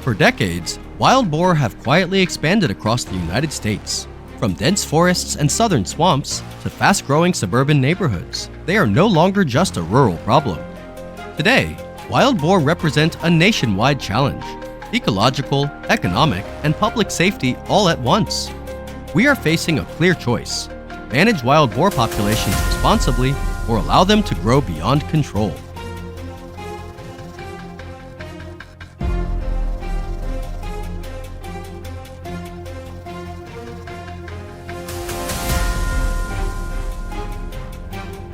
For decades, wild boar have quietly expanded across the United States. From dense forests and southern swamps to fast-growing suburban neighborhoods, they are no longer just a rural problem. Today, wild boar represent a nationwide challenge: ecological, economic, and public safety all at once. We are facing a clear choice: manage wild boar populations responsibly or allow them to grow beyond control.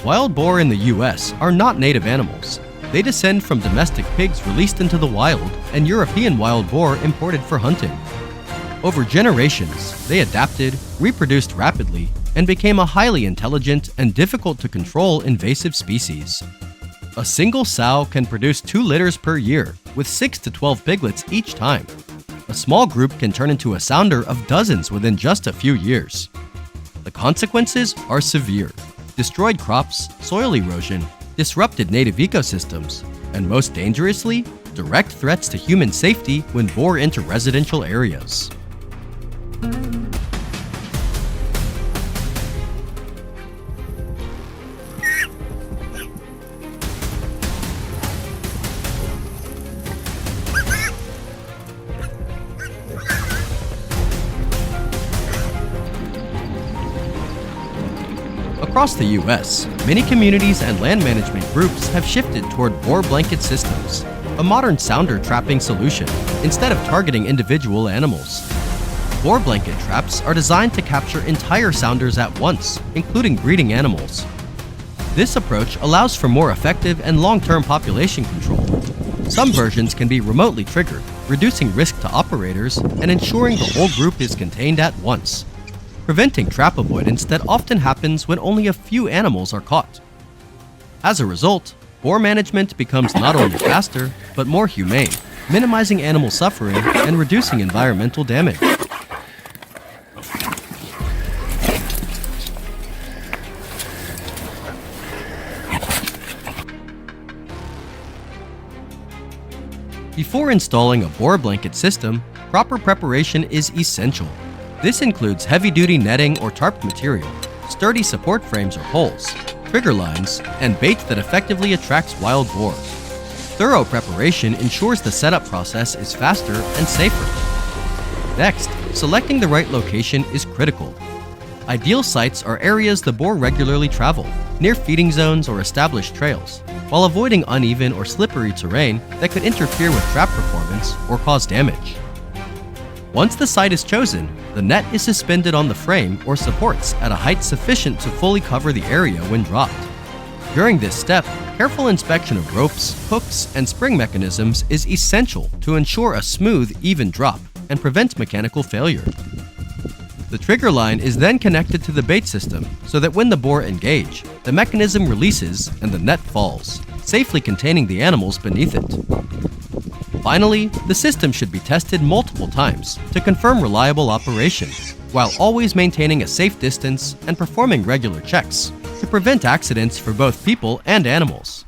Wild boar in the US are not native animals. They descend from domestic pigs released into the wild and European wild boar imported for hunting. Over generations, they adapted, reproduced rapidly, and became a highly intelligent and difficult to control invasive species. A single sow can produce 2 litters per year, with 6 to 12 piglets each time. A small group can turn into a sounder of dozens within just a few years. The consequences are severe: destroyed crops, soil erosion, disrupted native ecosystems, and most dangerously, direct threats to human safety when boar enter residential areas. Across the US, many communities and land management groups have shifted toward Boar Blanket systems, a modern sounder trapping solution, instead of targeting individual animals. Boar Blanket traps are designed to capture entire sounders at once, including breeding animals. This approach allows for more effective and long-term population control. Some versions can be remotely triggered, reducing risk to operators and ensuring the whole group is contained at once, preventing trap avoidance that often happens when only a few animals are caught. As a result, boar management becomes not only faster, but more humane, minimizing animal suffering and reducing environmental damage. Before installing a Boar Blanket system, proper preparation is essential. This includes heavy-duty netting or tarp material, sturdy support frames or poles, trigger lines, and bait that effectively attracts wild boar. Thorough preparation ensures the setup process is faster and safer. Next, selecting the right location is critical. Ideal sites are areas the boar regularly travel, near feeding zones or established trails, while avoiding uneven or slippery terrain that could interfere with trap performance or cause damage. Once the site is chosen, the net is suspended on the frame or supports at a height sufficient to fully cover the area when dropped. During this step, careful inspection of ropes, hooks, and spring mechanisms is essential to ensure a smooth, even drop and prevent mechanical failure. The trigger line is then connected to the bait system so that when the boar engage, the mechanism releases and the net falls, safely containing the animals beneath it. Finally, the system should be tested multiple times to confirm reliable operation, while always maintaining a safe distance and performing regular checks to prevent accidents for both people and animals.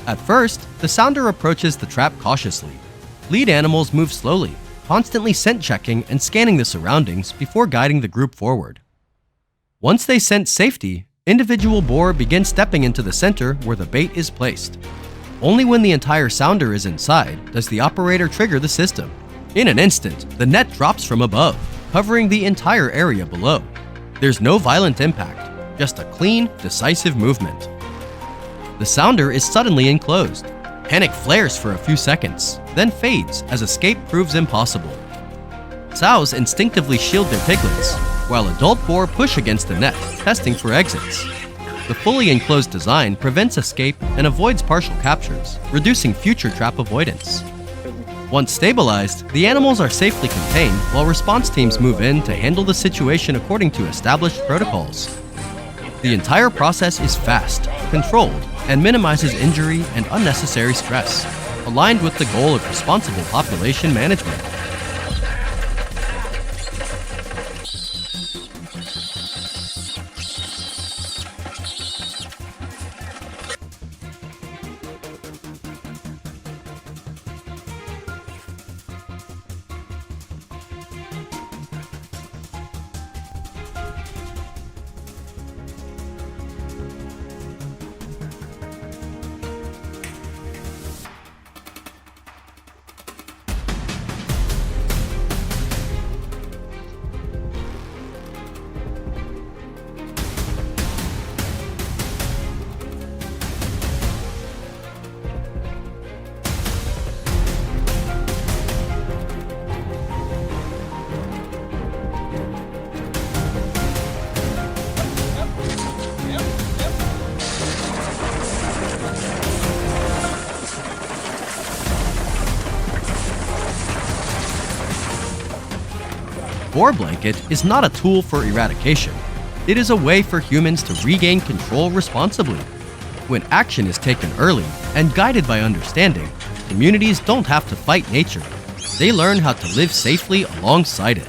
At first, the sounder approaches the trap cautiously. Lead animals move slowly, constantly scent checking and scanning the surroundings before guiding the group forward. Once they sense safety, individual boar begin stepping into the center where the bait is placed. Only when the entire sounder is inside does the operator trigger the system. In an instant, the net drops from above, covering the entire area below. There's no violent impact, just a clean, decisive movement. The sounder is suddenly enclosed. Panic flares for a few seconds, then fades as escape proves impossible. Sows instinctively shield their piglets, while adult boar push against the net, testing for exits. The fully enclosed design prevents escape and avoids partial captures, reducing future trap avoidance. Once stabilized, the animals are safely contained while response teams move in to handle the situation according to established protocols. The entire process is fast, controlled, and minimizes injury and unnecessary stress, aligned with the goal of responsible population management. Boar Blanket is not a tool for eradication. It is a way for humans to regain control responsibly. When action is taken early and guided by understanding, communities don't have to fight nature. They learn how to live safely alongside it.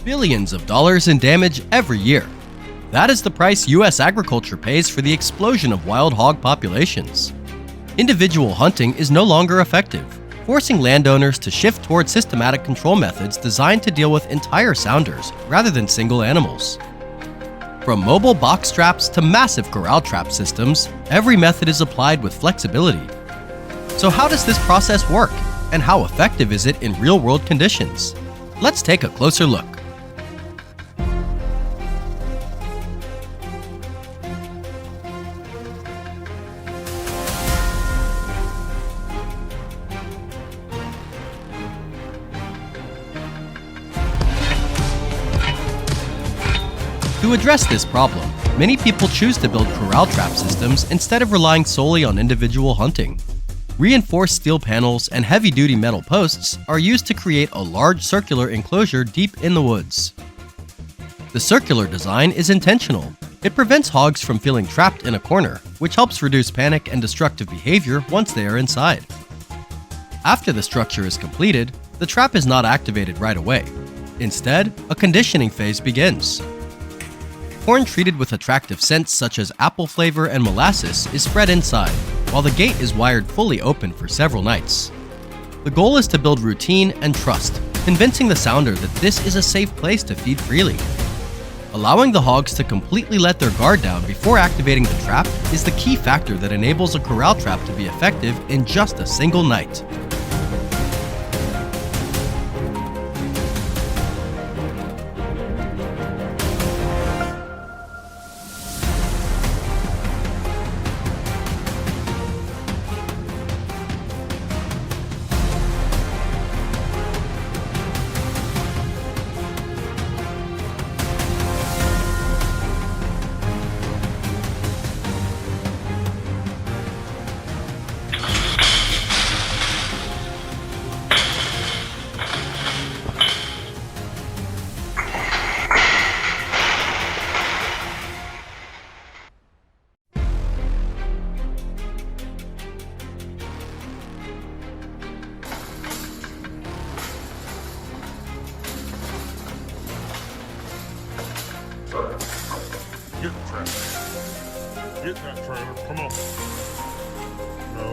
billions of dollars in damage every year. That is the price U.S. agriculture pays for the explosion of wild hog populations. Individual hunting is no longer effective, forcing landowners to shift toward systematic control methods designed to deal with entire sounders rather than single animals. From mobile box traps to massive corral trap systems, every method is applied with flexibility. So how does this process work, and how effective is it in real-world conditions? Let's take a closer look. To address this problem, many people choose to build corral trap systems instead of relying solely on individual hunting. Reinforced steel panels and heavy-duty metal posts are used to create a large circular enclosure deep in the woods. The circular design is intentional. It prevents hogs from feeling trapped in a corner, which helps reduce panic and destructive behavior once they are inside. After the structure is completed, the trap is not activated right away. Instead, a conditioning phase begins. Corn treated with attractive scents such as apple flavor and molasses is spread inside, while the gate is wired fully open for several nights. The goal is to build routine and trust, convincing the sounder that this is a safe place to feed freely. Allowing the hogs to completely let their guard down before activating the trap is the key factor that enables a corral trap to be effective in just a single night. Get the trailer. Get that trailer. Come on. No.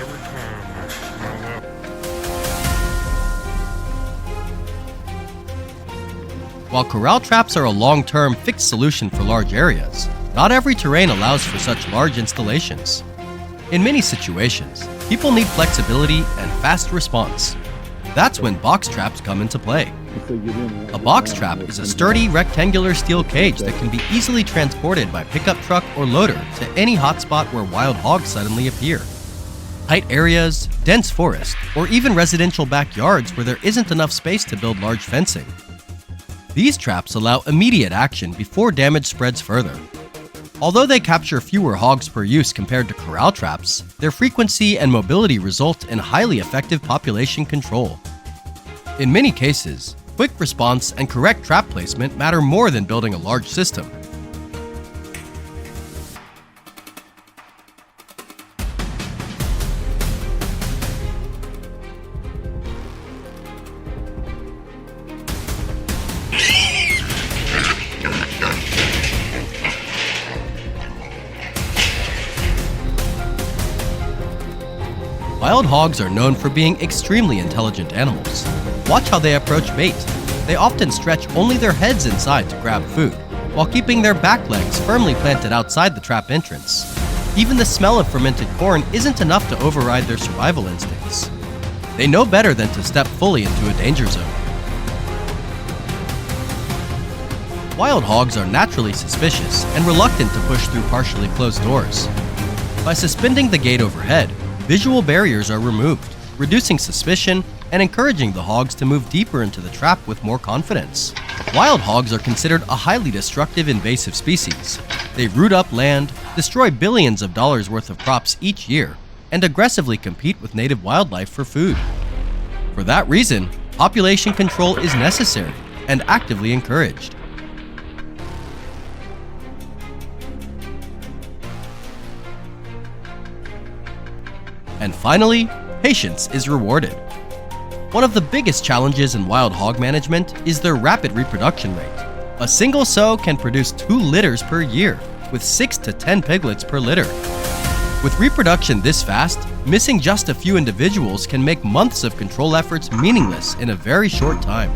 Every time I smell that. While corral traps are a long-term fixed solution for large areas, not every terrain allows for such large installations. In many situations, people need flexibility and fast response. That's when box traps come into play. A box trap is a sturdy, rectangular steel cage that can be easily transported by pickup truck or loader to any hotspot where wild hogs suddenly appear. Tight areas, dense forest, or even residential backyards where there isn't enough space to build large fencing. These traps allow immediate action before damage spreads further. Although they capture fewer hogs per use compared to corral traps, their frequency and mobility result in highly effective population control. In many cases, quick response and correct trap placement matter more than building a large system. Wild hogs are known for being extremely intelligent animals. Watch how they approach bait. They often stretch only their heads inside to grab food, while keeping their back legs firmly planted outside the trap entrance. Even the smell of fermented corn isn't enough to override their survival instincts. They know better than to step fully into a danger zone. Wild hogs are naturally suspicious and reluctant to push through partially closed doors. By suspending the gate overhead, visual barriers are removed, reducing suspicion and encouraging the hogs to move deeper into the trap with more confidence. Wild hogs are considered a highly destructive invasive species. They root up land, destroy billions of dollars worth of crops each year, and aggressively compete with native wildlife for food. For that reason, population control is necessary and actively encouraged. And finally, patience is rewarded. One of the biggest challenges in wild hog management is their rapid reproduction rate. A single sow can produce 2 litters per year, with 6 to 10 piglets per litter. With reproduction this fast, missing just a few individuals can make months of control efforts meaningless in a very short time.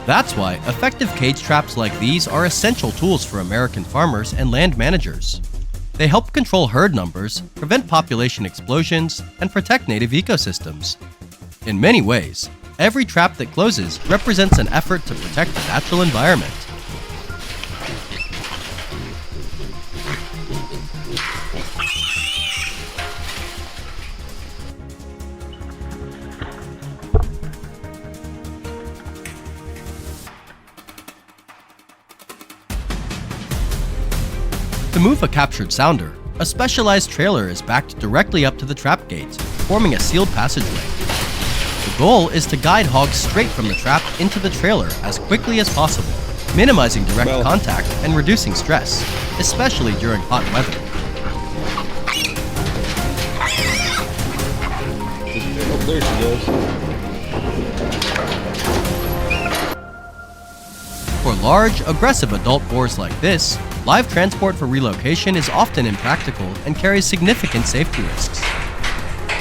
That's why effective cage traps like these are essential tools for American farmers and land managers. They help control herd numbers, prevent population explosions, and protect native ecosystems. In many ways, every trap that closes represents an effort to protect the natural environment. To move a captured sounder, a specialized trailer is backed directly up to the trap gate, forming a sealed passageway. The goal is to guide hogs straight from the trap into the trailer as quickly as possible, minimizing direct contact and reducing stress, especially during hot weather. Oh, there she goes. For large, aggressive adult boars like this, live transport for relocation is often impractical and carries significant safety risks.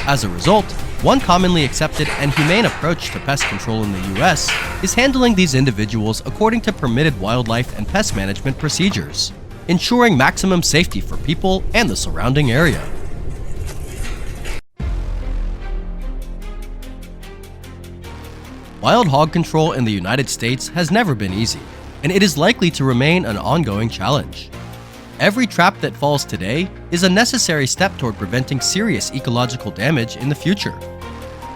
As a result, one commonly accepted and humane approach to pest control in the US is handling these individuals according to permitted wildlife and pest management procedures, ensuring maximum safety for people and the surrounding area. Wild hog control in the United States has never been easy, and it is likely to remain an ongoing challenge. Every trap that falls today is a necessary step toward preventing serious ecological damage in the future.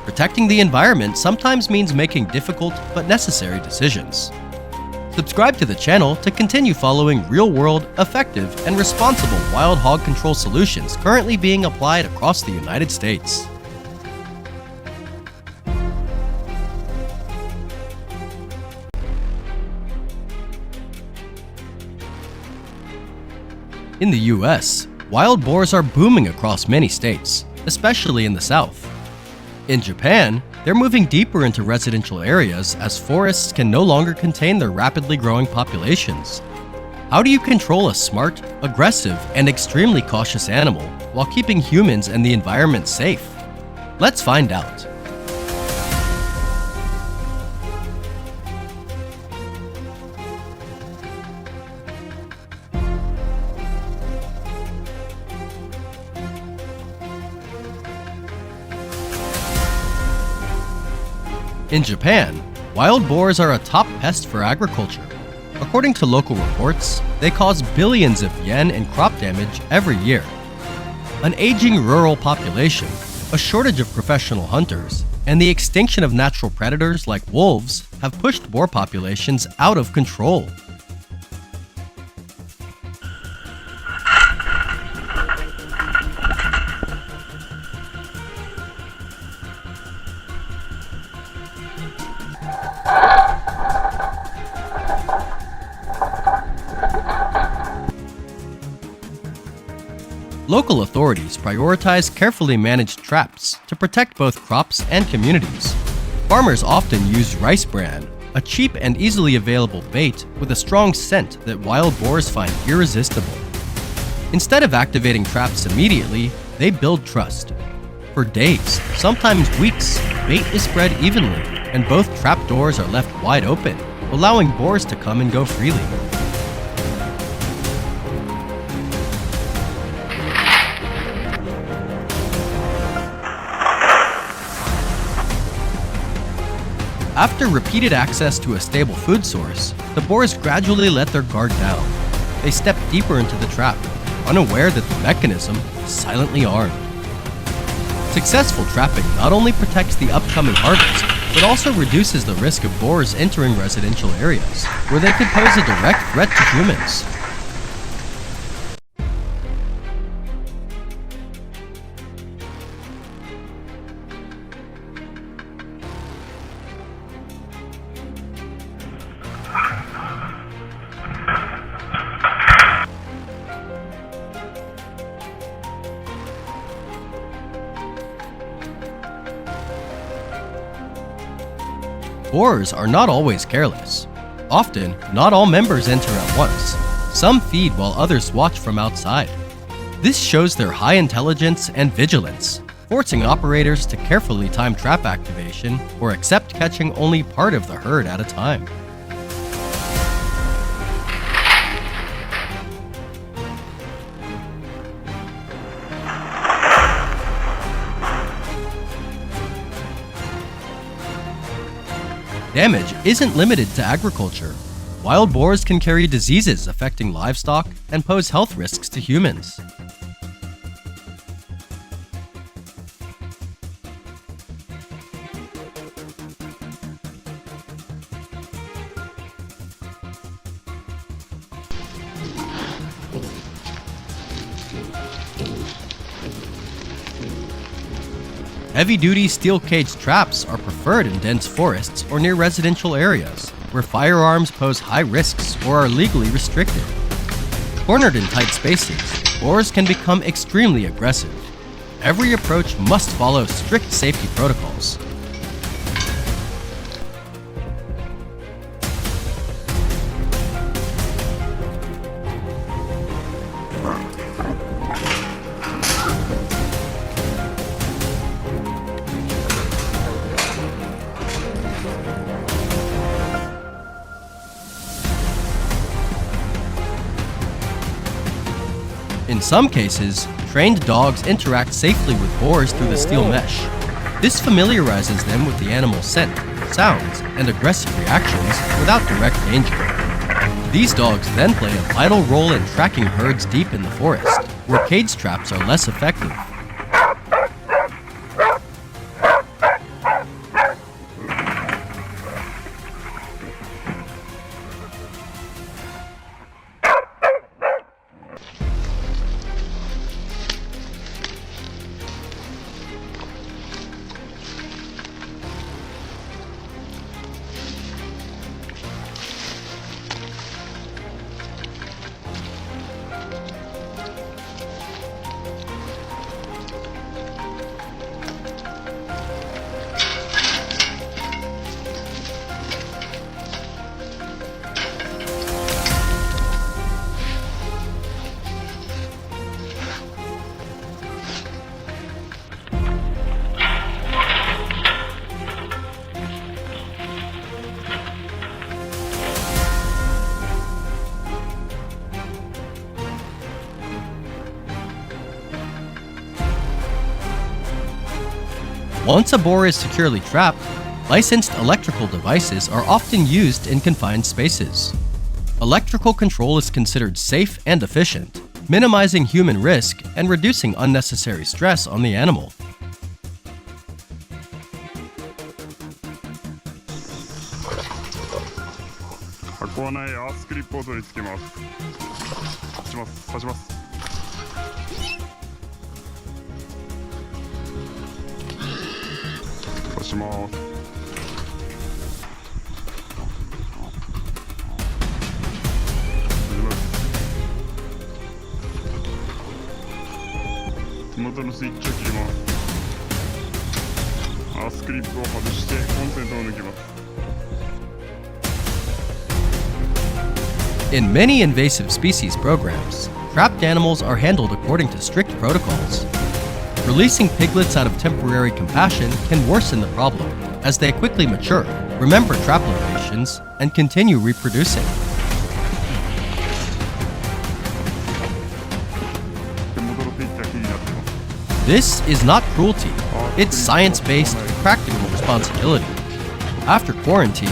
Protecting the environment sometimes means making difficult but necessary decisions. Subscribe to the channel to continue following real-world, effective, and responsible wild hog control solutions currently being applied across the United States. In the US, wild boars are booming across many states, especially in the South. In Japan, they're moving deeper into residential areas as forests can no longer contain their rapidly growing populations. How do you control a smart, aggressive, and extremely cautious animal while keeping humans and the environment safe? Let's find out. In Japan, wild boars are a top pest for agriculture. According to local reports, they cause billions of yen in crop damage every year. An aging rural population, a shortage of professional hunters, and the extinction of natural predators like wolves have pushed boar populations out of control. Local authorities prioritize carefully managed traps to protect both crops and communities. Farmers often use rice bran, a cheap and easily available bait with a strong scent that wild boars find irresistible. Instead of activating traps immediately, they build trust. For days, sometimes weeks, bait is spread evenly, and both trap doors are left wide open, allowing boars to come and go freely. After repeated access to a stable food source, the boars gradually let their guard down. They step deeper into the trap, unaware that the mechanism is silently armed. Successful trapping not only protects the upcoming harvest, but also reduces the risk of boars entering residential areas, where they could pose a direct threat to humans. Boars are not always careless. Often, not all members enter at once. Some feed while others watch from outside. This shows their high intelligence and vigilance, forcing operators to carefully time trap activation or accept catching only part of the herd at a time. Damage isn't limited to agriculture. Wild boars can carry diseases affecting livestock and pose health risks to humans. Heavy-duty steel cage traps are preferred in dense forests or near residential areas, where firearms pose high risks or are legally restricted. Cornered in tight spaces, boars can become extremely aggressive. Every approach must follow strict safety protocols. In some cases, trained dogs interact safely with boars through the steel mesh. This familiarizes them with the animal's scent, sounds, and aggressive reactions without direct danger. These dogs then play a vital role in tracking herds deep in the forest, where cage traps are less effective. Once a boar is securely trapped, licensed electrical devices are often used in confined spaces. Electrical control is considered safe and efficient, minimizing human risk and reducing unnecessary stress on the animal. In many invasive species programs, trapped animals are handled according to strict protocols. Releasing piglets out of temporary compassion can worsen the problem, as they quickly mature, remember trap locations, and continue reproducing. This is not cruelty, it's science-based, practical responsibility. After quarantine,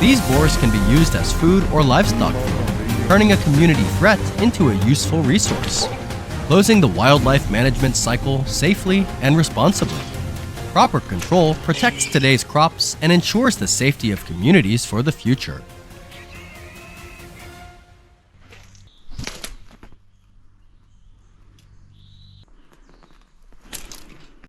these boars can be used as food or livestock fuel, turning a community threat into a useful resource, closing the wildlife management cycle safely and responsibly. Proper control protects today's crops and ensures the safety of communities for the future.